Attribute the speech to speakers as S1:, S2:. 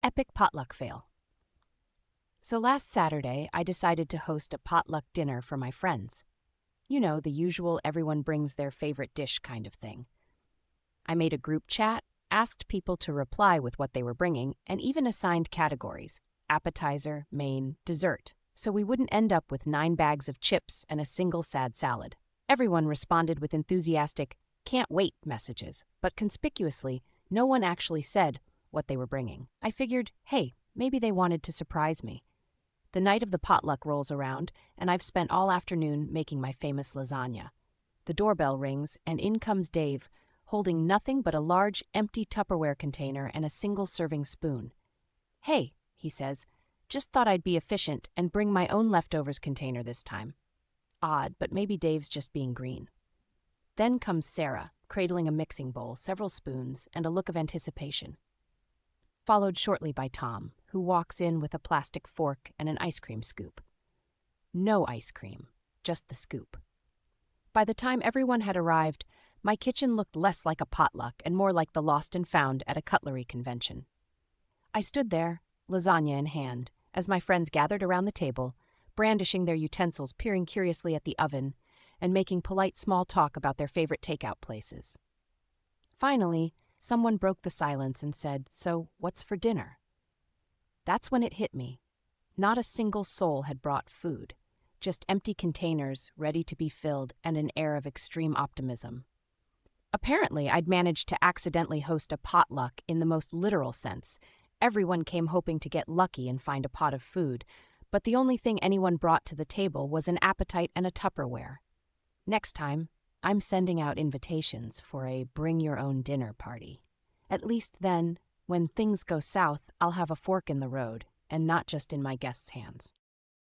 S1: epic potluck fail. So last Saturday, I decided to host a potluck dinner for my friends. You know, the usual everyone brings their favorite dish kind of thing. I made a group chat, asked people to reply with what they were bringing, and even assigned categories: appetizer, main, dessert, so we wouldn't end up with 9 bags of chips and a single sad salad. Everyone responded with enthusiastic, "can't wait" messages, but conspicuously, no one actually said what they were bringing. I figured, hey, maybe they wanted to surprise me. The night of the potluck rolls around, and I've spent all afternoon making my famous lasagna. The doorbell rings, and in comes Dave, holding nothing but a large, empty Tupperware container and a single-serving spoon. "Hey," he says, "just thought I'd be efficient and bring my own leftovers container this time." Odd, but maybe Dave's just being green. Then comes Sarah, cradling a mixing bowl, several spoons, and a look of anticipation. Followed shortly by Tom, who walks in with a plastic fork and an ice cream scoop. No ice cream, just the scoop. By the time everyone had arrived, my kitchen looked less like a potluck and more like the lost and found at a cutlery convention. I stood there, lasagna in hand, as my friends gathered around the table, brandishing their utensils, peering curiously at the oven, and making polite small talk about their favorite takeout places. Finally, someone broke the silence and said, "So, what's for dinner?" That's when it hit me. Not a single soul had brought food, just empty containers ready to be filled and an air of extreme optimism. Apparently, I'd managed to accidentally host a potluck in the most literal sense. Everyone came hoping to get lucky and find a pot of food, but the only thing anyone brought to the table was an appetite and a Tupperware. Next time, I'm sending out invitations for a bring-your-own-dinner party. At least then, when things go south, I'll have a fork in the road, and not just in my guests' hands.